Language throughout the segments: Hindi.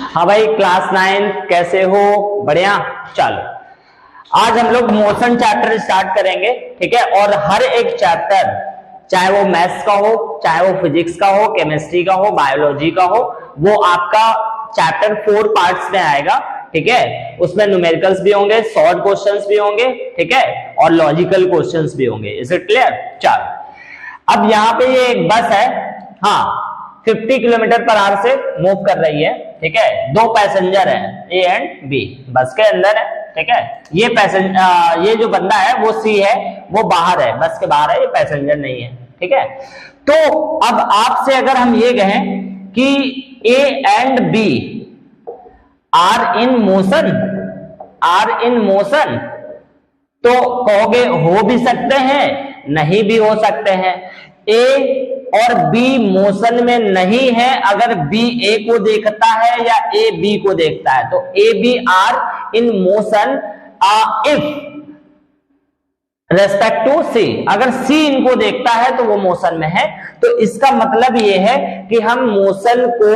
हाँ भाई, क्लास 9 कैसे हो? बढ़िया। चलो आज हम लोग मोशन चैप्टर स्टार्ट करेंगे, ठीक है। और हर एक चैप्टर, चाहे वो मैथ्स का हो, चाहे वो फिजिक्स का हो, केमिस्ट्री का हो, बायोलॉजी का हो, वो आपका चैप्टर 4 पार्ट्स में आएगा, ठीक है। उसमें न्यूमेरिकल्स भी होंगे, शॉर्ट क्वेश्चंस भी होंगे, ठीक है, और लॉजिकल क्वेश्चंस भी होंगे। Is it clear? चलो अब यहाँ पे ये एक बस है, हाँ, 50 किलोमीटर पर आवर से मूव कर रही है, ठीक है। 2 पैसेंजर हैं, ए एंड बी, बस के अंदर है, ठीक है। ये पैसेंजर, ये जो बंदा है वो सी है, वो बाहर है, बस के बाहर है, ये पैसेंजर नहीं है, ठीक है। तो अब आपसे अगर हम ये कहें कि A and B are in motion, तो कहोगे हो भी सकते हैं, नहीं भी हो सकते हैं। ए और बी मोशन में नहीं है अगर बी ए को देखता है या ए बी को देखता है, तो A B are in motion if respect to C. अगर सी इनको देखता है तो वो मोशन में है। तो इसका मतलब ये है कि हम मोशन को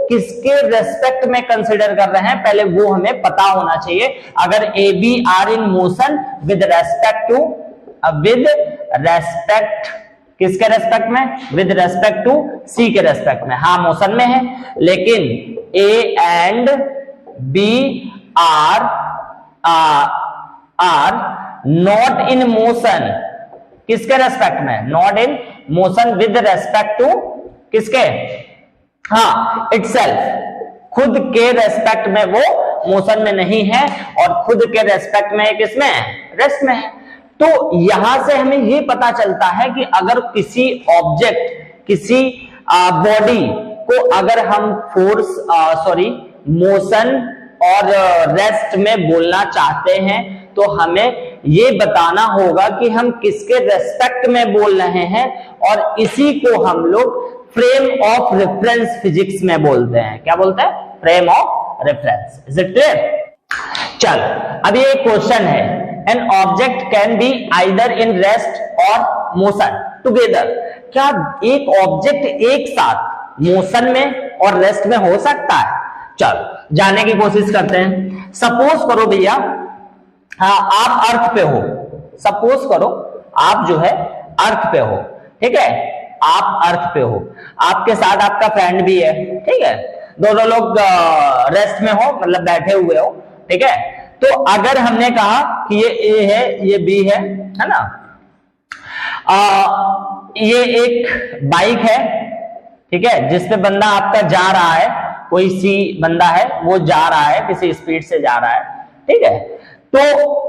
किसके रेस्पेक्ट में कंसिडर कर रहे हैं, पहले वो हमें पता होना चाहिए। अगर A B are in motion with respect किसके रेस्पेक्ट में? विद रेस्पेक्ट टू सी के रेस्पेक्ट में, हाँ मोशन में है। लेकिन A and B are not in motion, किसके रेस्पेक्ट में? Not in motion with respect to किसके? हाँ, इटसेल्फ, खुद के रेस्पेक्ट में वो मोशन में नहीं है, और खुद के रेस्पेक्ट में किसमें? रेस्ट में है। तो यहां से हमें ये पता चलता है कि अगर किसी ऑब्जेक्ट, किसी बॉडी को अगर हम मोशन और रेस्ट में बोलना चाहते हैं, तो हमें ये बताना होगा कि हम किसके रेस्पेक्ट में बोल रहे हैं, और इसी को हम लोग फ्रेम ऑफ रेफरेंस फिजिक्स में बोलते हैं। क्या बोलते हैं? Frame of reference. Is it clear? चल, अब ये क्वेश्चन है, An object can be either in rest or motion together. क्या एक ऑब्जेक्ट एक साथ मोशन में और रेस्ट में हो सकता है? चलो जाने की कोशिश करते हैं। सपोज करो भैया, हाँ, आप अर्थ पे हो, सपोज करो आप जो है अर्थ पे हो, ठीक है, आप अर्थ पे हो, आपके साथ आपका फ्रेंड भी है, ठीक है, दोनों लोग रेस्ट में हो, मतलब बैठे हुए हो, ठीक है। तो अगर हमने कहा कि ये ए है, ये बी है ना, ये एक बाइक है, ठीक है, जिसपे बंदा आपका जा रहा है, कोई सी बंदा है, वो जा रहा है, किसी स्पीड से जा रहा है, ठीक है। तो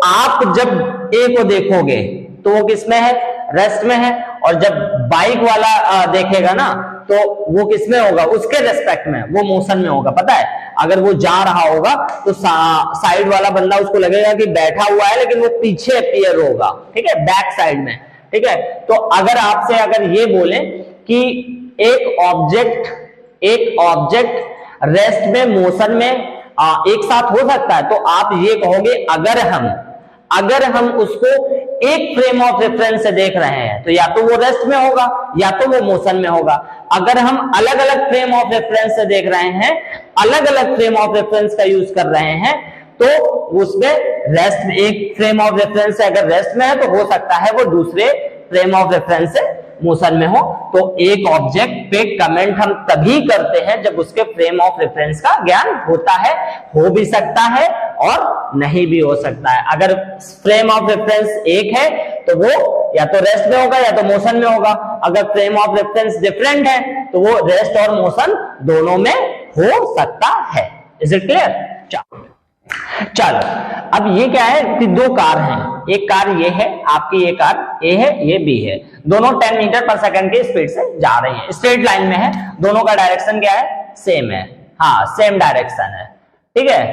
आप जब ए को देखोगे तो वो किसमें है? रेस्ट में है। और जब बाइक वाला देखेगा ना, तो वो किसमें होगा? उसके रेस्पेक्ट में, वो मोशन में होगा। पता है, अगर वो जा रहा होगा तो साइड वाला बंदा उसको लगेगा कि बैठा हुआ है, लेकिन वो पीछे अपीयर होगा, ठीक है, बैक साइड में, ठीक है। तो अगर आपसे अगर ये बोले कि एक ऑब्जेक्ट रेस्ट में, मोशन में एक साथ हो सकता है, तो आप ये कहोगे अगर हम उसको एक फ्रेम ऑफ रेफरेंस से देख रहे हैं, तो या तो वो रेस्ट में होगा या तो वो मोशन में होगा। अगर हम अलग अलग फ्रेम ऑफ रेफरेंस से देख रहे हैं, अलग अलग फ्रेम ऑफ रेफरेंस का यूज कर रहे हैं, तो उसमें रेस्ट, एक फ्रेम ऑफ रेफरेंस से अगर रेस्ट में है, तो हो सकता है वो दूसरे फ्रेम ऑफ रेफरेंस से मोशन में हो। तो एक ऑब्जेक्ट पे कमेंट हम तभी करते हैं जब उसके फ्रेम ऑफ रेफरेंस का ज्ञान होता है। हो भी सकता है और नहीं भी हो सकता है। अगर फ्रेम ऑफ रेफरेंस एक है तो वो या तो रेस्ट में होगा या तो मोशन में होगा। अगर फ्रेम ऑफ रेफरेंस डिफरेंट है तो वो रेस्ट और मोशन दोनों में हो सकता है। Is it clear? चलो अब ये क्या है कि 2 कार हैं, एक कार ये है, आपकी ये कार ए है, ये बी है, दोनों 10 मीटर पर सेकंड की स्पीड से जा रही है, स्ट्रेट लाइन में है, दोनों का डायरेक्शन क्या है? सेम है, हाँ सेम डायरेक्शन है, ठीक है।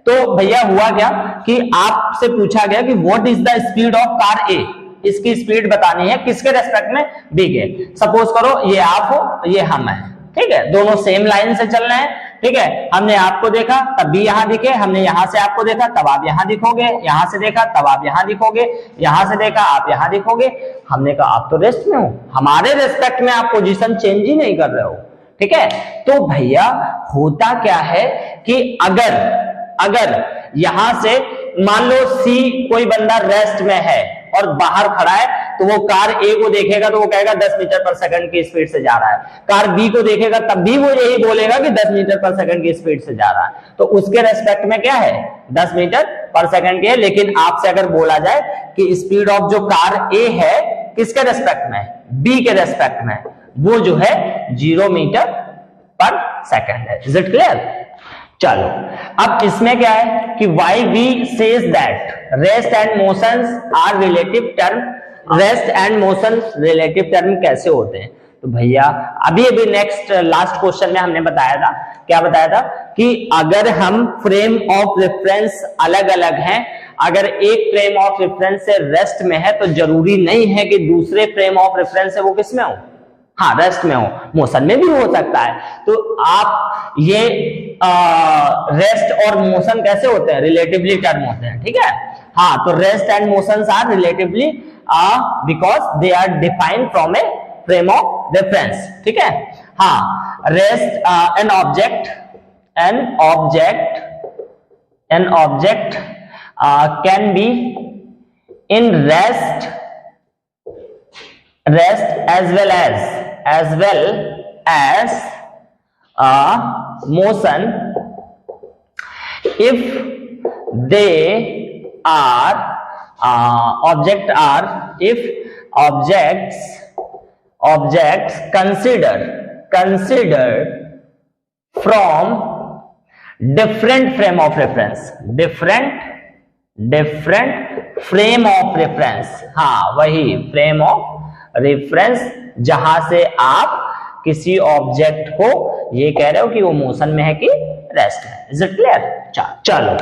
तो भैया हुआ क्या कि आपसे पूछा गया कि what is the speed of car A, इसकी स्पीड बतानी है, किसके रेस्पेक्ट में? बी के। सपोज करो ये आप हो, ये हम है, ठीक है, दोनों सेम लाइन से चल रहे हैं, ठीक है, हमने आपको देखा तब भी यहाँ दिखे, हमने यहाँ से आपको देखा तब आप यहाँ दिखोगे, यहाँ से देखा तब आप यहाँ दिखोगे, यहाँ से देखा आप यहाँ दिखोगे। हमने कहा आप तो रेस्ट में हो, हमारे रेस्पेक्ट में आप पोजीशन चेंज ही नहीं कर रहे हो, ठीक है। तो भैया होता क्या है कि अगर यहां से मान लो सी कोई बंदा रेस्ट में है और बाहर खड़ा है, तो वो कार ए को देखेगा तो वो कहेगा 10 मीटर पर सेकंड की स्पीड से जा रहा है, कार बी को देखेगा तब भी वो यही बोलेगा कि 10 मीटर पर सेकंड की स्पीड से जा रहा है। तो उसके रेस्पेक्ट में क्या है, 10 मीटर पर सेकंड की है। लेकिन आपसे अगर बोला जाए कि स्पीड ऑफ जो कार ए है किसके रेस्पेक्ट में, बी के रेस्पेक्ट में, वो जो है 0 मीटर पर सेकंड है। Is it clear? चलो अब इसमें क्या है कि why we says that rest and motions are relative term, rest and motions relative term कैसे होते हैं? तो भैया अभी नेक्स्ट लास्ट क्वेश्चन में हमने बताया था, क्या बताया था कि अगर हम फ्रेम ऑफ रेफरेंस अलग अलग हैं, अगर एक फ्रेम ऑफ रेफरेंस से रेस्ट में है तो जरूरी नहीं है कि दूसरे फ्रेम ऑफ रेफरेंस से वो किस में हो, हाँ रेस्ट में हो, मोशन में भी हो सकता है। तो आप ये रेस्ट और मोशन कैसे होते हैं, रिलेटिवली टर्म होते हैं, ठीक है। हाँ, तो rest and motions are relatively because they are defined from a frame of reference, ठीक है। हाँ, rest an object can be in rest as well as motion if they are objects considered from different frame of reference, different frame of reference, हाँ वही फ्रेम ऑफ रेफरेंस जहां से आप किसी ऑब्जेक्ट को ये कह रहे हो कि वो मोशन में है कि रेस्ट है। Is it clear? चलो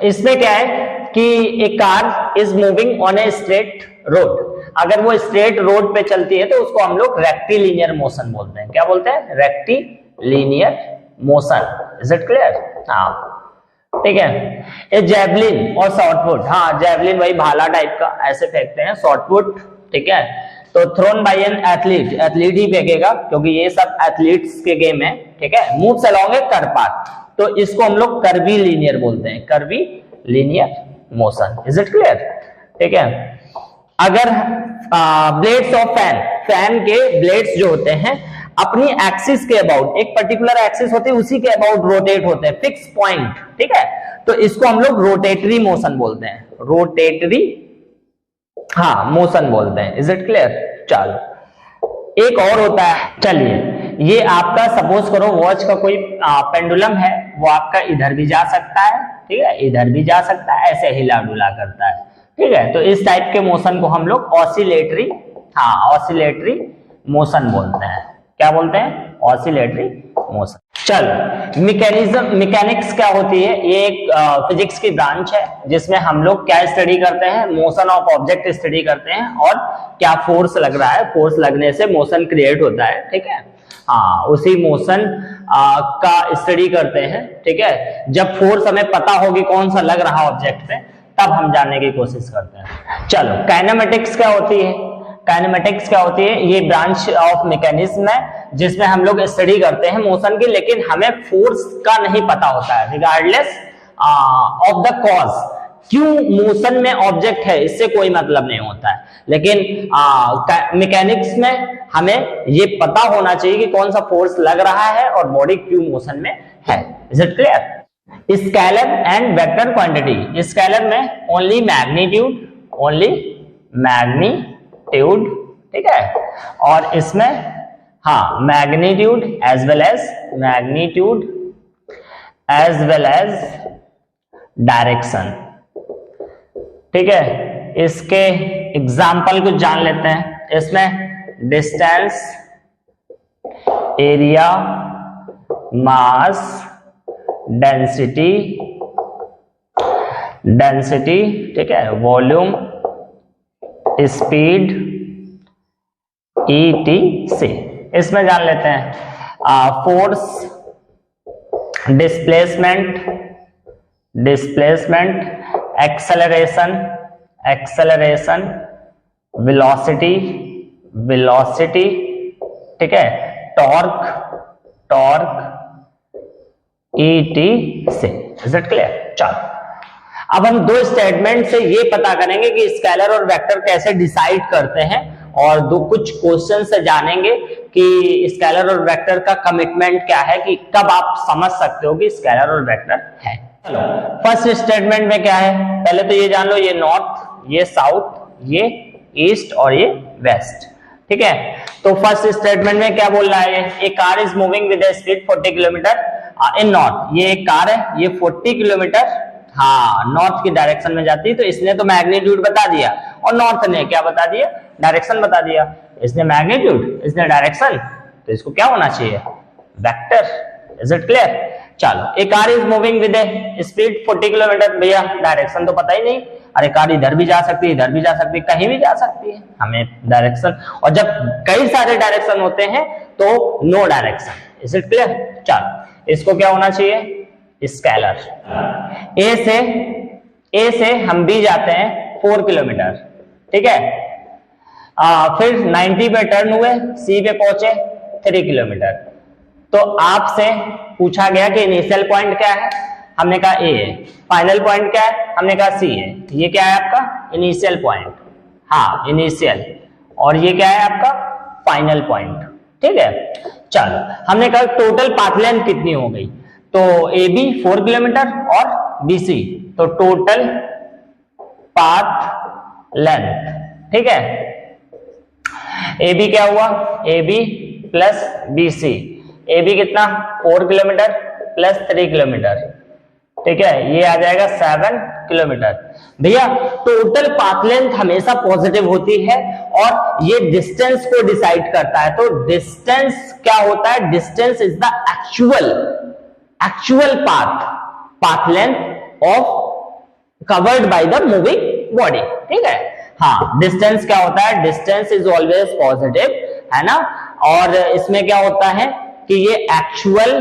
इसमें क्या है कि एक car is moving on a straight road, अगर वो स्ट्रेट रोड पे चलती है तो उसको हम लोग रेक्टिलिनियर मोशन बोलते हैं। क्या बोलते हैं? Rectilinear motion. Is it clear? हाँ ठीक है। ए जैवलिन और शॉर्टपुट, हाँ जैवलिन वही भाला टाइप का ऐसे फेंकते हैं, शॉर्टपुट ठीक है। तो thrown by an athlete, athlete ही फेंकेगा क्योंकि ये सब एथलीट्स के गेम है, ठीक है। Moves along a curve path, तो इसको हम लोग कर्वी लीनियर बोलते हैं, curvilinear motion. Is it clear? ठीक है। अगर ब्लेड्स ऑफ फैन के ब्लेड्स जो होते हैं अपनी एक्सिस के अबाउट, एक पर्टिकुलर एक्सिस होती है उसी के अबाउट रोटेट होते हैं, फिक्स पॉइंट, ठीक है। तो इसको हम लोग रोटेटरी मोशन बोलते हैं, रोटेटरी हाँ मोशन बोलते हैं। Is it clear? चलो एक और होता है, चलिए ये आपका सपोज करो वॉच का कोई पेंडुलम है, वो आपका इधर भी जा सकता है, ठीक है, इधर भी जा सकता है, ऐसे हिला डुला करता है, ठीक है। तो इस टाइप के मोशन को हम लोग ऑसिलेटरी, हाँ ऑसिलेटरी मोशन बोलते हैं। क्या बोलते हैं? Oscillatory motion. चलो मैकेनिक्स क्या होती है? ये एक फिजिक्स की ब्रांच है जिसमें हम लोग क्या स्टडी करते हैं? मोशन ऑफ ऑब्जेक्ट स्टडी करते हैं और क्या फोर्स लग रहा है, फोर्स लगने से मोशन क्रिएट होता है, ठीक है। हाँ उसी मोशन का स्टडी करते हैं, ठीक है। जब फोर्स हमें पता होगी कौन सा लग रहा ऑब्जेक्ट पे तब हम जानने की कोशिश करते हैं। चलो काइनेमेटिक्स क्या होती है? काइनेमेटिक्स क्या होती है? ये ब्रांच ऑफ मैकेनिज्म है जिसमें हम लोग स्टडी करते हैं मोशन की, लेकिन हमें फोर्स का नहीं पता होता है, रिगार्डलेस ऑफ द कॉज, क्यों मोशन में ऑब्जेक्ट है इससे कोई मतलब नहीं होता है। लेकिन मैकेनिक्स में हमें ये पता होना चाहिए कि कौन सा फोर्स लग रहा है और बॉडी क्यों मोशन में है। Is it clear? Scalar and vector quantity, scalar में ओनली मैग्नीट्यूड, ठीक है, और इसमें हाँ magnitude as well as direction, ठीक है। इसके एग्जाम्पल कुछ जान लेते हैं। इसमें डिस्टेंस, एरिया, मास, डेंसिटी, ठीक है, वॉल्यूम, स्पीड, ETC। इसमें जान लेते हैं फोर्स, डिस्प्लेसमेंट, एक्सेलरेशन, वेलोसिटी, ठीक है, टॉर्क, ET से। Is it clear? चलो अब हम दो स्टेटमेंट से ये पता करेंगे कि स्केलर और वेक्टर कैसे डिसाइड करते हैं, और दो कुछ क्वेश्चन से जानेंगे कि स्केलर और वेक्टर का कमिटमेंट क्या है, कि कब आप समझ सकते हो कि स्केलर और वेक्टर है। चलो फर्स्ट स्टेटमेंट में क्या है, पहले तो ये जान लो, ये नॉर्थ, ये साउथ, ये ईस्ट और ये वेस्ट, ठीक है। तो फर्स्ट स्टेटमेंट में क्या बोल रहा है, a car is moving with speed 40 kilometre in north. ये एक कार है, ये 40 किलोमीटर हाँ नॉर्थ की डायरेक्शन में जाती है, तो इसने तो मैग्नीट्यूड बता दिया और नॉर्थ ने क्या बता दिया, डायरेक्शन बता दिया। इसने मैग्नीट्यूड, इसने डायरेक्शन, तो इसको क्या होना चाहिए, वेक्टर। Is it clear? चलो a car is moving with a speed 40 kilometre, भैया डायरेक्शन तो पता ही नहीं, अरे कार इधर भी जा सकती है, इधर भी जा सकती है, कहीं भी जा सकती है, हमें डायरेक्शन, और जब कई सारे डायरेक्शन होते हैं तो no direction. Is it clear? चलो इसको क्या होना चाहिए, स्केलर। ए से हम बी जाते हैं 4 किलोमीटर, ठीक है। फिर 90 पे टर्न हुए, सी पे पहुंचे 3 किलोमीटर। तो आपसे पूछा गया कि इनिशियल पॉइंट क्या है, हमने कहा ए है। फाइनल पॉइंट क्या है, हमने कहा सी है। ये क्या है आपका इनिशियल पॉइंट, हाँ इनिशियल, और ये क्या है आपका फाइनल पॉइंट, ठीक है। चलो हमने कहा टोटल पाथ लेंथ कितनी हो गई, तो ए बी 4 किलोमीटर और बी सी, तो टोटल पाथ लेंथ, ठीक है। ए बी क्या हुआ, A B plus B C, A B कितना 4 किलोमीटर प्लस 3 किलोमीटर, ठीक है, ये आ जाएगा 7 किलोमीटर। भैया टोटल पाथ लेंथ हमेशा पॉजिटिव होती है और ये डिस्टेंस को डिसाइड करता है। तो डिस्टेंस क्या होता है, distance is the actual path length of covered by the moving body, ठीक है। हाँ डिस्टेंस क्या होता है, डिस्टेंस इज ऑलवेज पॉजिटिव, है ना। और इसमें क्या होता है कि ये एक्चुअल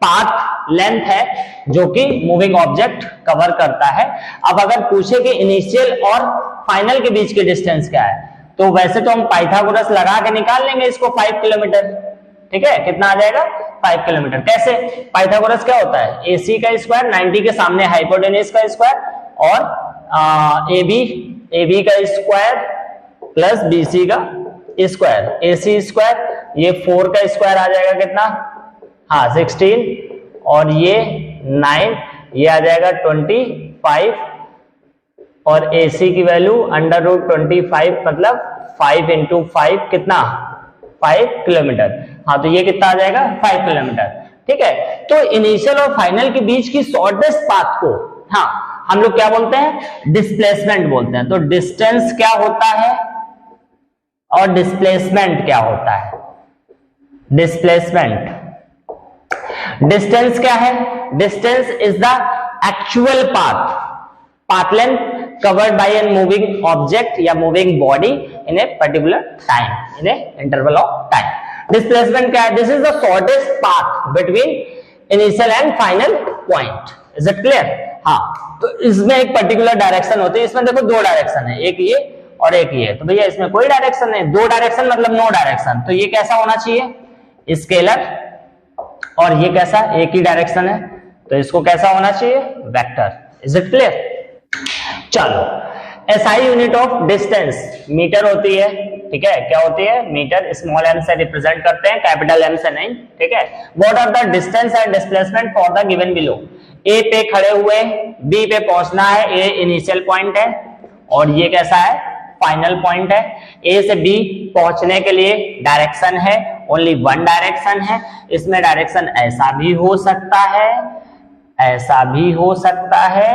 पाथ लेंथ है जो कि मूविंग ऑब्जेक्ट कवर करता है। अब अगर पूछे कि इनिशियल और फाइनल के बीच की डिस्टेंस क्या है, तो वैसे तो हम पाइथागोरस लगा के निकाल लेंगे इसको 5 किलोमीटर, ठीक है। कितना आ जाएगा 5 किलोमीटर। कैसे, पाइथागोरस क्या होता है, AC का स्क्वायर 90 के सामने हाइपोटेन्यूज का स्क्वायर और AB का स्क्वायर प्लस BC का स्क्वायर, AC स्क्वायर, ये 4 का स्क्वायर आ जाएगा कितना, हाँ 16, और ये 9, ये आ जाएगा 25, और AC की वैल्यू √25 मतलब 5 × 5 कितना 5 किलोमीटर। हाँ तो ये कितना आ जाएगा 5 किलोमीटर, ठीक है। तो इनिशियल और फाइनल के बीच की शॉर्टेस्ट पाथ को हाँ हम लोग क्या बोलते हैं, डिस्प्लेसमेंट बोलते हैं। तो डिस्टेंस क्या होता है और डिस्प्लेसमेंट क्या होता है, डिस्प्लेसमेंट, डिस्टेंस क्या है, distance is the actual path length covered by a moving object या moving body in a particular time, in a interval of time. Displacement क्या है, this is the shortest path between initial and final point. Is it clear? हाँ तो इसमें एक पर्टिकुलर डायरेक्शन होती है, इसमें देखो दो डायरेक्शन है, एक ये और एक ये। तो भैया इसमें कोई डायरेक्शन नहीं, दो डायरेक्शन मतलब नो डायरेक्शन। तो ये कैसा होना चाहिए, स्केलर, और ये कैसा, एक ही डायरेक्शन है, तो इसको कैसा होना चाहिए, वेक्टर। Is it clear? चलो SI unit of distance metre होती है, ठीक है। क्या होती है, मीटर, स्मॉल m से रिप्रेजेंट करते हैं, कैपिटल M से नहीं, ठीक है। What are the distance and displacement for the given below. A पे खड़े हुए B पे पहुंचना है, A इनिशियल पॉइंट है और ये कैसा है, फाइनल पॉइंट है। A से B पहुंचने के लिए डायरेक्शन है, ओनली वन डायरेक्शन है। इसमें डायरेक्शन ऐसा भी हो सकता है, ऐसा भी हो सकता है,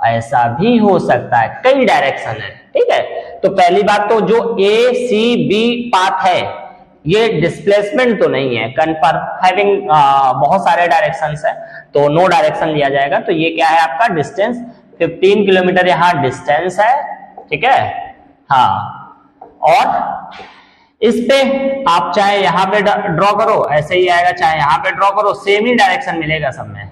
ऐसा भी हो सकता है, कई डायरेक्शन है, ठीक है। तो पहली बात तो जो ACB पाथ है ये डिस्प्लेसमेंट तो नहीं है, कन्फर्म हैविंग बहुत सारे डायरेक्शंस है, तो नो डायरेक्शन लिया जाएगा। तो ये क्या है आपका डिस्टेंस, 15 किलोमीटर यहाँ डिस्टेंस है, ठीक है। हाँ और इस पे आप चाहे यहां पे ड्रॉ करो, ऐसे ही आएगा, चाहे यहां पे ड्रॉ करो, सेम ही डायरेक्शन मिलेगा सब में।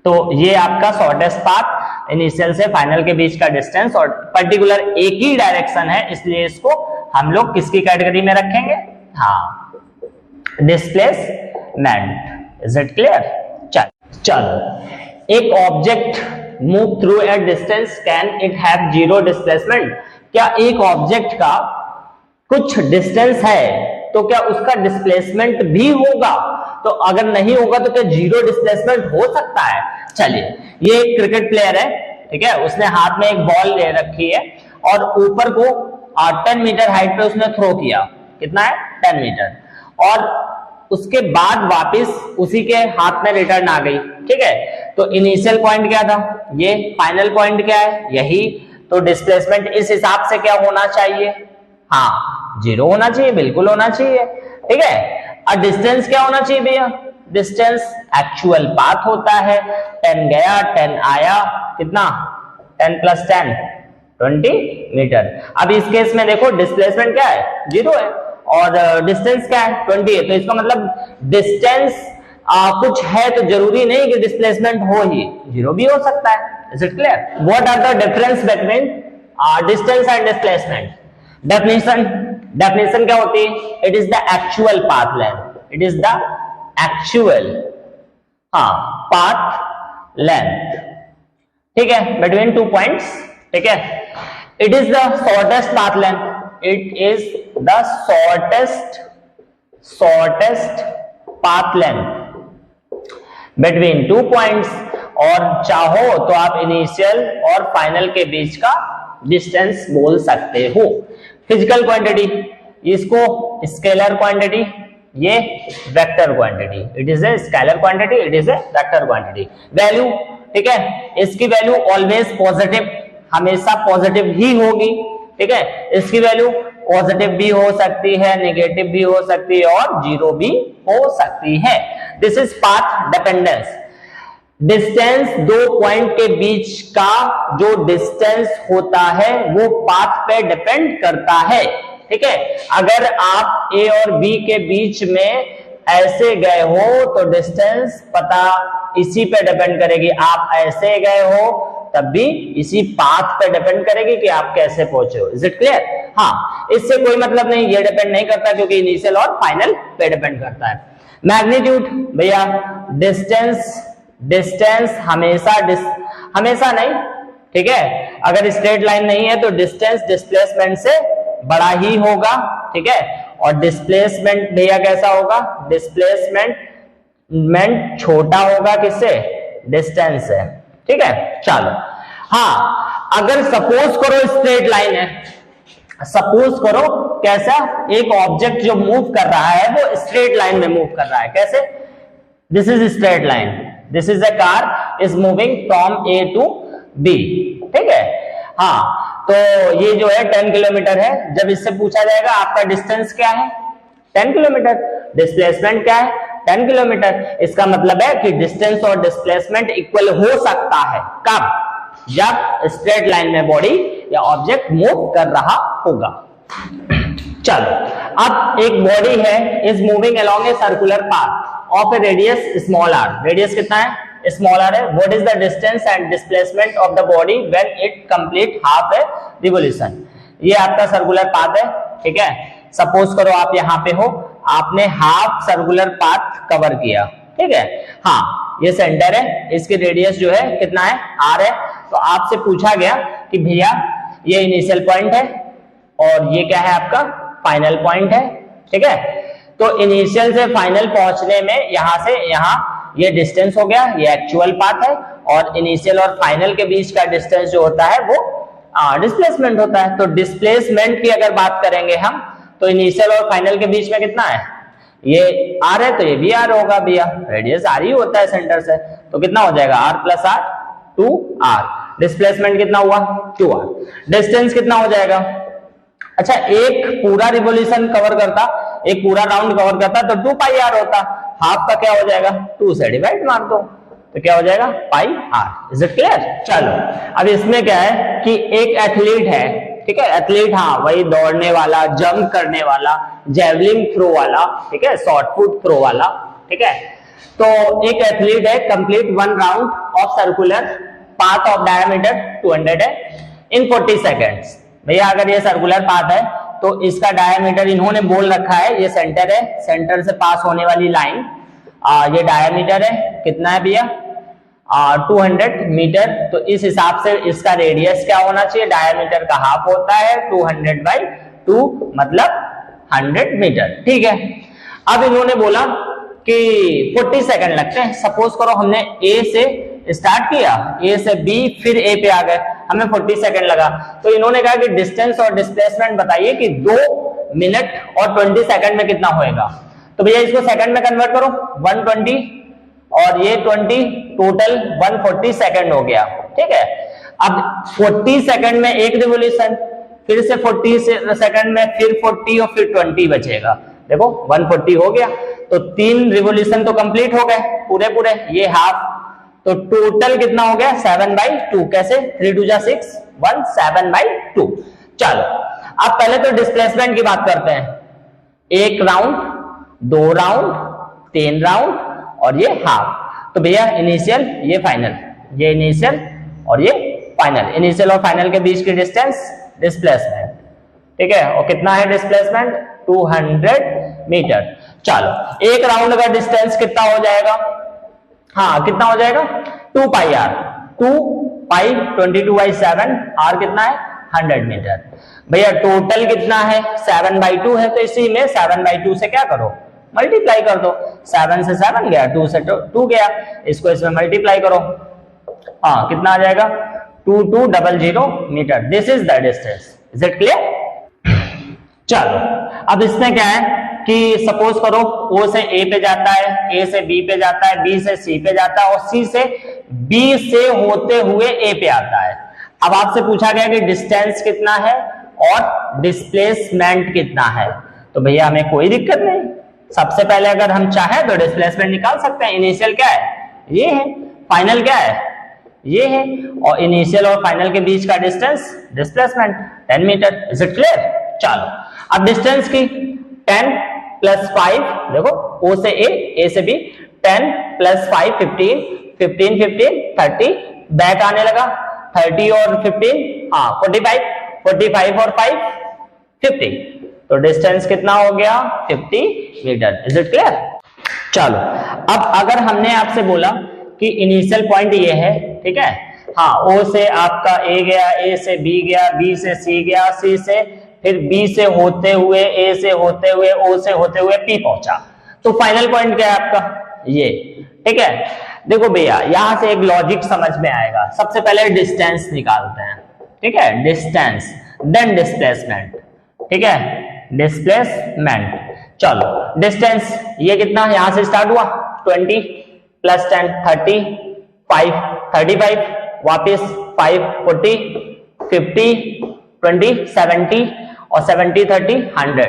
तो ये आपका शॉर्टेस्ट पाथ इनिशियल से फाइनल के बीच का डिस्टेंस और पर्टिकुलर एक ही डायरेक्शन है, इसलिए इसको हम लोग किसकी कैटेगरी में रखेंगे? हाँ, डिस्प्लेसमेंट। Is it clear? चलो, एक object move through a distance, can it have zero displacement? क्या एक ऑब्जेक्ट का कुछ डिस्टेंस है तो क्या उसका डिस्प्लेसमेंट भी होगा? तो अगर नहीं होगा तो क्या जीरो डिस्प्लेसमेंट हो सकता है? चलिए, ये एक क्रिकेट प्लेयर है, ठीक है, उसने हाथ में एक बॉल ले रखी है और ऊपर को 10 मीटर हाइट पे उसने थ्रो किया। कितना है? 10 मीटर। और उसके बाद वापस उसी के हाथ में रिटर्न आ गई, ठीक है। तो इनिशियल पॉइंट क्या था? ये फाइनल पॉइंट क्या है? यही। तो डिस्प्लेसमेंट इस हिसाब से क्या होना चाहिए? हाँ, जीरो होना चाहिए, बिल्कुल होना चाहिए, ठीक है। और डिस्टेंस क्या होना चाहिए भैया? डिस्टेंस एक्चुअल पाथ होता है। 10 गया, 10 आया, कितना? 10 + 10 20 मीटर। अब इस केस में देखो डिस्प्लेसमेंट क्या है? जीरो है और डिस्टेंस क्या है? 20 है। तो इसका मतलब डिस्टेंस कुछ है तो जरूरी नहीं कि डिस्प्लेसमेंट हो ही, जीरो भी हो सकता है। Is it clear? What are the difference between distance and displacement? Definition क्या होती है? It is the actual path length. It is the actual path length, ठीक है, बिटवीन 2 पॉइंट्स, ठीक है। It is the shortest path length. It is the shortest path length between 2 points. और चाहो तो आप इनिशियल और फाइनल के बीच का डिस्टेंस बोल सकते हो। फिजिकल क्वांटिटी, इसको स्केलर क्वांटिटी, ये vector quantity. It is a scalar quantity, it is a vector quantity. Value, ठीक है, इसकी वैल्यू ऑलवेज पॉजिटिव, हमेशा पॉजिटिव ही होगी, ठीक है। इसकी वैल्यू पॉजिटिव भी हो सकती है, नेगेटिव भी हो सकती है और जीरो भी हो सकती है। This is path dependence. Distance 2 point के बीच का जो डिस्टेंस होता है वो पाथ पे डिपेंड करता है, ठीक है। अगर आप ए और बी के बीच में ऐसे गए हो तो डिस्टेंस पता इसी पे डिपेंड करेगी। आप ऐसे गए हो तब भी इसी पाथ पे डिपेंड करेगी कि आप कैसे पहुंचे हो। Is it clear? हाँ, इससे कोई मतलब नहीं, ये डिपेंड नहीं करता क्योंकि इनिशियल और फाइनल पे डिपेंड करता है। मैग्नीट्यूड, भैया डिस्टेंस हमेशा नहीं, ठीक है। अगर स्ट्रेट लाइन नहीं है तो डिस्टेंस डिस्प्लेसमेंट से बड़ा ही होगा, ठीक है। और डिस्प्लेसमेंट भैया कैसा होगा? डिस्प्लेसमेंट छोटा होगा किससे? डिस्टेंस से, ठीक है। चलो, हाँ, अगर सपोज करो स्ट्रेट लाइन है, सपोज करो कैसा? एक ऑब्जेक्ट जो मूव कर रहा है वो स्ट्रेट लाइन में मूव कर रहा है। कैसे? This is straight line, this is a car is moving from A to B, ठीक है। हाँ, तो ये जो है 10 किलोमीटर है। जब इससे पूछा जाएगा आपका डिस्टेंस क्या है? 10 किलोमीटर। डिस्प्लेसमेंट क्या है? 10 किलोमीटर। इसका मतलब है कि डिस्टेंस और डिस्प्लेसमेंट इक्वल हो सकता है। कब? जब स्ट्रेट लाइन में बॉडी या ऑब्जेक्ट मूव कर रहा होगा। चलो, अब एक बॉडी है is moving along a circular path of a radius small R. Radius कितना है? स्मॉल आर है। What is the distance and displacement of the body when it complete half a revolution? ये आपका सर्कुलर पाथ है, ठीक है। सपोज करो आप यहाँ पे हो, आपने हाफ सर्कुलर पाथ कवर किया, ठीक है। हाँ, ये सेंटर है, इसकी रेडियस जो है कितना है? आर है। तो आपसे पूछा गया कि भैया ये इनिशियल पॉइंट है और ये क्या है? आपका फाइनल पॉइंट है, ठीक है। तो इनिशियल से फाइनल पहुंचने में यहां से यहां ये डिस्टेंस हो गया, ये एक्चुअल पाथ है। और इनिशियल और फाइनल के बीच का डिस्टेंस जो होता है वो डिस्प्लेसमेंट होता है। तो डिस्प्लेसमेंट की अगर बात करेंगे हम तो इनिशियल और फाइनल के बीच में कितना है? ये आर है तो ये भी आर होगा भैया, रेडियस आर ही होता है सेंटर से। तो कितना हो जाएगा? Are plus are, 2r। Displacement कितना हुआ? 2r। डिस्टेंस कितना हो जाएगा? अच्छा, एक पूरा रिवॉल्यूशन कवर करता, एक पूरा राउंड कवर करता तो 2πr होता। हाफ का क्या हो जाएगा? 2 से डिवाइड मार दो तो क्या हो जाएगा? πr। Is it clear? चलो, अब इसमें क्या है कि एक एथलीट है, ठीक है, एथलीट, हाँ वही दौड़ने वाला, जंप करने वाला, जेवलिन थ्रो वाला, ठीक है, शॉर्ट पुट थ्रो वाला, ठीक है। तो एक एथलीट है, complete 1 round of circular path of diameter 200 है इन 40 सेकेंड्स। भैया अगर ये सर्कुलर पाथ है तो इसका डायमीटर इन्होंने बोल रखा है, ये सेंटर है, सेंटर से पास होने वाली लाइन, ये डायमीटर है, कितना है भैया 200 मीटर। तो इस हिसाब से इसका रेडियस क्या होना चाहिए, डायमीटर का हाफ होता है 200/2 मतलब 100 मीटर, ठीक है। अब इन्होंने बोला कि 40 सेकंड लगते हैं। सपोज करो हमने ए से स्टार्ट किया, ए से बी, फिर ए पे आ गए, हमें 40 सेकंड लगा। तो इन्होंने कहा कि डिस्टेंस और डिस्प्लेसमेंट बताइए कि 2 मिनट और 20 सेकंड में कितना होएगा। तो भैया इसको सेकंड में कन्वर्ट करो, 120 और ये 20, टोटल 140 सेकंड हो गया, ठीक है। अब 40 सेकंड में एक रिवोल्यूशन, फिर से 40 सेकंड में फिर 40 और फिर 20 बचेगा। देखो 140 हो गया, तो 3 रिवोल्यूशन तो कंप्लीट हो गए पूरे पूरे, ये हाफ, तो टोटल कितना हो गया 7/2। कैसे, 3 2 जा 6, 1 7/2। चलो अब पहले तो डिस्प्लेसमेंट की बात करते हैं। 1 राउंड, 2 राउंड, 3 राउंड और ये हाफ। तो भैया इनिशियल, ये फाइनल, ये इनिशियल और ये फाइनल, इनिशियल और फाइनल के बीच की डिस्टेंस डिस्प्लेसमेंट, ठीक है। और कितना है डिस्प्लेसमेंट 200 मीटर। चलो 1 राउंड का डिस्टेंस कितना हो जाएगा, हाँ कितना हो जाएगा 2 पाई r, 2 पाई 22/7, r कितना है 100 मीटर। भैया टोटल कितना है 7/2 है, तो इसी में 7/2 से क्या करो मल्टीप्लाई कर दो, 7 से 7 गया, 2 से 2 गया, इसको इसमें मल्टीप्लाई करो, हाँ कितना आ जाएगा 2200 metre. This is the distance, is it clear. चलो अब इसमें क्या है कि सपोज करो O से A पे जाता है, A से B पे जाता है, B से C पे जाता है और C से B से होते हुए A पे आता है। अब आपसे पूछा गया कि डिस्टेंस कितना है और डिस्प्लेसमेंट कितना है। तो भैया हमें कोई दिक्कत नहीं, सबसे पहले अगर हम चाहें तो डिस्प्लेसमेंट निकाल सकते हैं। इनिशियल क्या है, ये है, फाइनल क्या है, ये है, और इनिशियल और फाइनल के बीच का distance displacement 10 metre. Is it clear. चलो अब डिस्टेंस की 10 + 5, देखो O से A से B, 10 + 5 15, 15 15 30, बैक आने लगा 30 और 15, हाँ 45, 45 और 5 50, तो डिस्टेंस कितना हो गया 50 मीटर। Is it clear. चलो अब अगर हमने आपसे बोला कि इनिशियल पॉइंट ये है, ठीक है, हाँ O से आपका A गया, A से B गया, B से C गया, C से फिर B से होते हुए A से होते हुए O से होते हुए P पहुंचा, तो फाइनल पॉइंट क्या है आपका ये, ठीक है। देखो भैया यहां से एक लॉजिक समझ में आएगा। सबसे पहले डिस्टेंस निकालते हैं, ठीक है, डिस्टेंस देन डिस्प्लेसमेंट, ठीक है, डिस्प्लेसमेंट। चलो डिस्टेंस ये कितना यहां से स्टार्ट हुआ 20 + 10 30, 5 35, वापिस 5 40, 50 20 70 और 70 30 100,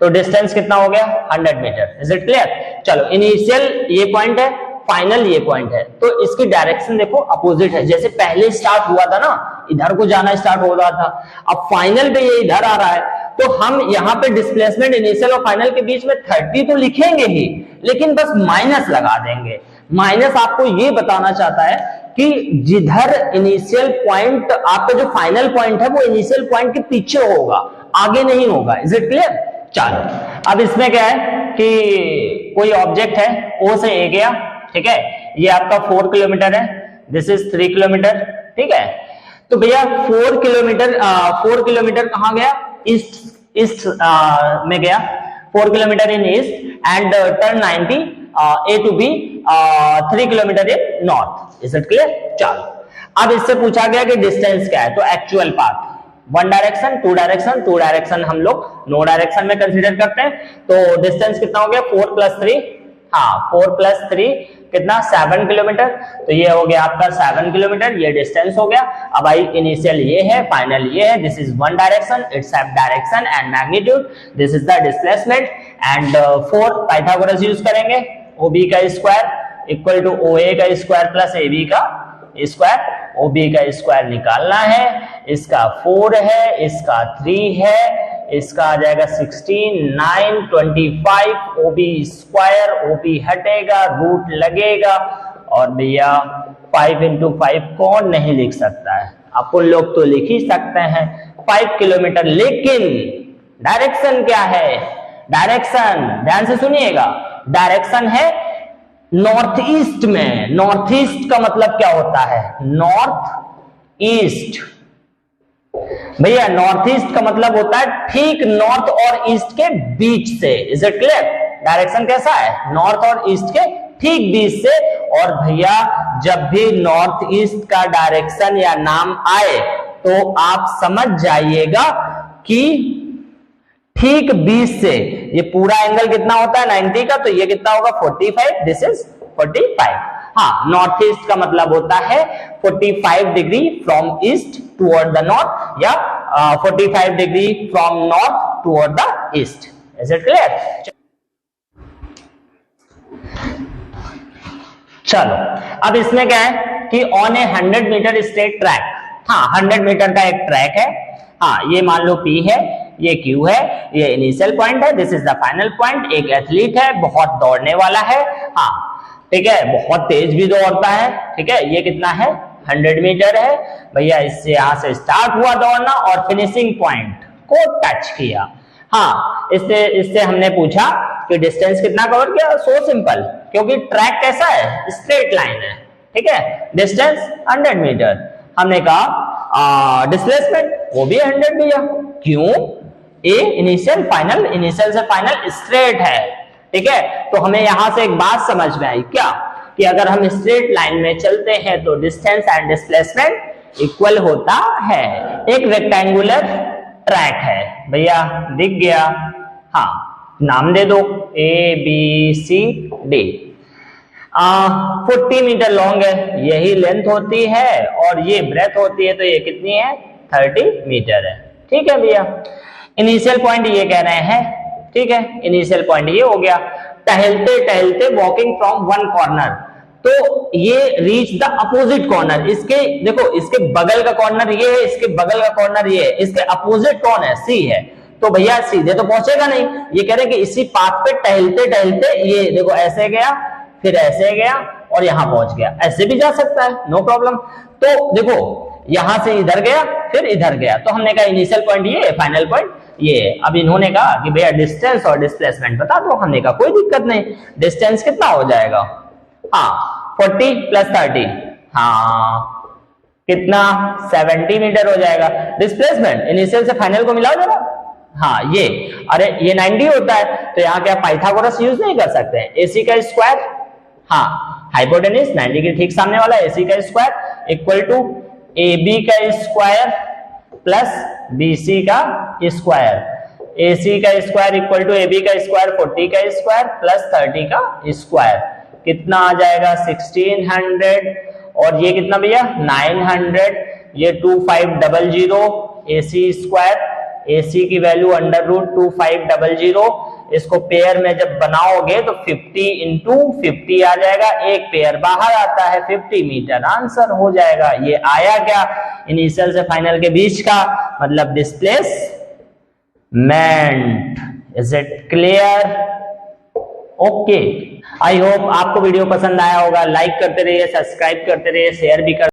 तो डिस्टेंस कितना हो गया 100 मीटर। Is it clear. चलो इनिशियल ये पॉइंट है, फाइनल ये पॉइंट है, तो इसकी डायरेक्शन देखो अपोजिट है। जैसे पहले स्टार्ट हुआ था ना, इधर को जाना स्टार्ट हो रहा था, अब फाइनल पे ये इधर आ रहा है, तो हम यहाँ पे डिस्प्लेसमेंट इनिशियल और फाइनल के बीच में 30 तो लिखेंगे ही, लेकिन बस माइनस लगा देंगे। माइनस आपको ये बताना चाहता है कि जिधर इनिशियल पॉइंट आपका जो फाइनल पॉइंट है वो इनिशियल पॉइंट के पीछे होगा, आगे नहीं होगा। Is it clear. चलो अब इसमें क्या है कि कोई ऑब्जेक्ट है O से A गया, ठीक है, ये आपका 4 किलोमीटर है, दिस इज 3 किलोमीटर, ठीक है। तो भैया 4 किलोमीटर कहां गया, ईस्ट में गया, 4 kilometre in east and turn 90 A to B, 3 kilometre in north. Is it clear. चलो अब इससे पूछा गया कि डिस्टेंस क्या है, तो actual path 1 direction 2 direction 2 direction हम लोग नो डायरेक्शन में कंसीडर करते हैं, तो डिस्टेंस कितना हो गया 4 + 3, हाँ 4 + 3 कितना 7 किलोमीटर, तो ये हो गया आपका 7 किलोमीटर, ये डिस्टेंस हो गया। अब आई इनिशियल ये है, फाइनल ये है, this is 1 direction, it's have direction and magnitude, this is the displacement and 4 Pythagoras use करेंगे, OB का स्क्वायर इक्वल टू OA का स्क्वायर प्लस AB का स्क्वायर, OB का स्क्वायर निकालना है, इसका 4 है, इसका 3 है, इसका आ जाएगा 16, 9, 25, OB स्क्वायर, OB हटेगा, रूट लगेगा, और भैया 5 into 5 कौन नहीं लिख सकता है? अपन लोग तो लिख ही सकते हैं 5 किलोमीटर, लेकिन डायरेक्शन क्या है? डायरेक्शन ध्यान से सुनिएगा, डायरेक्शन है नॉर्थ ईस्ट में। नॉर्थ ईस्ट का मतलब क्या होता है? North east. भैया नॉर्थ ईस्ट का मतलब होता है ठीक नॉर्थ और ईस्ट के बीच से। Is it clear? डायरेक्शन कैसा है? नॉर्थ और ईस्ट के ठीक बीच से। और भैया जब भी नॉर्थ ईस्ट का डायरेक्शन या नाम आए तो आप समझ जाइएगा कि ठीक 20 से ये पूरा एंगल कितना होता है 90 का, तो ये कितना होगा 45, दिस इज 45। हाँ, नॉर्थ ईस्ट का मतलब होता है 45 degree from east toward the north, या 45 degree from north toward the east. Is it clear? चलो अब इसमें क्या है कि on a 100 metre straight track, हाँ 100 मीटर का एक ट्रैक है, हाँ ये मान लो P है, ये Q है, ये इनिशियल पॉइंट है, this is the final point. एक एथलीट है, बहुत दौड़ने वाला है, हाँ ठीक है, बहुत तेज भी दौड़ता है, ठीक है। ये कितना है 100 मीटर है भैया। इससे यहां से स्टार्ट हुआ दौड़ना और फिनिशिंग पॉइंट को टच किया। हाँ, इससे हमने पूछा कि डिस्टेंस कितना कवर किया। सो सिंपल, क्योंकि ट्रैक कैसा है? स्ट्रेट लाइन है, ठीक है। Distance 100 metre. हमने कहा डिस्प्लेसमेंट वो भी 100 भैया। क्यों? ए इनिशियल फाइनल, इनिशियल से फाइनल स्ट्रेट है, ठीक है। तो हमें यहां से एक बात समझ में आई क्या, कि अगर हम स्ट्रेट लाइन में चलते हैं तो डिस्टेंस एंड डिस्प्लेसमेंट इक्वल होता है। एक रेक्टेंगुलर ट्रैक है भैया, दिख गया, हाँ नाम दे दो ABCD। 40 मीटर लॉन्ग है, यही लेंथ होती है, और ये ब्रेथ होती है, तो ये कितनी है 30 मीटर है, ठीक है भैया। इनिशियल पॉइंट ये कह रहे हैं, ठीक है, इनिशियल पॉइंट ये हो गया। टहलते टहलते वॉकिंग फ्रॉम वन कॉर्नर, तो ये रीच द अपोजिट कॉर्नर। इसके देखो, इसके बगल का कॉर्नर ये है, इसके बगल का कॉर्नर ये है, इसके अपोजिट कौन है? C है। तो भैया सीधे तो पहुंचेगा नहीं, ये कह रहे हैं कि इसी पाथ पे टहलते टहलते ये देखो ऐसे गया, फिर ऐसे गया और यहां पहुंच गया। ऐसे भी जा सकता है, नो प्रॉब्लम। तो देखो यहां से इधर गया, फिर इधर गया, तो हमने कहा इनिशियल पॉइंट ये, फाइनल पॉइंट ये। अब इन्होंने कहा कि भैया डिस्टेंस और डिस्प्लेसमेंट बता दो। हमने कहा कोई दिक्कत नहीं, डिस्टेंस कितना हो जाएगा? हाँ 40 + 30, हाँ कितना 70 मीटर हो जाएगा। डिस्प्लेसमेंट इनिशियल से फाइनल को मिलाओ जरा, हाँ ये, अरे ये 90 होता है, तो यहाँ क्या पाइथागोरस यूज नहीं कर सकते हैं? AC का स्क्वायर, हाँ हाइपोटेन्यूज 90 के ठीक सामने वाला AC का स्क्वायर इक्वल टू AB का स्क्वायर प्लस BC का स्क्वायर। AC का स्क्वायर इक्वल टू AB का स्क्वायर 40 का स्क्वायर प्लस 30 का स्क्वायर, कितना आ जाएगा 1600। और ये कितना भैया 900, ये 2500 AC स्क्वायर, AC की वैल्यू √2500। इसको पेयर में जब बनाओगे तो 50 × 50 आ जाएगा, एक पेयर बाहर आता है 50 मीटर, आंसर हो जाएगा। ये आया क्या? इनिशियल से फाइनल के बीच का मतलब displacement. Is it clear? Okay, I hope आपको वीडियो पसंद आया होगा। लाइक करते रहिए, सब्सक्राइब करते रहिए, शेयर भी कर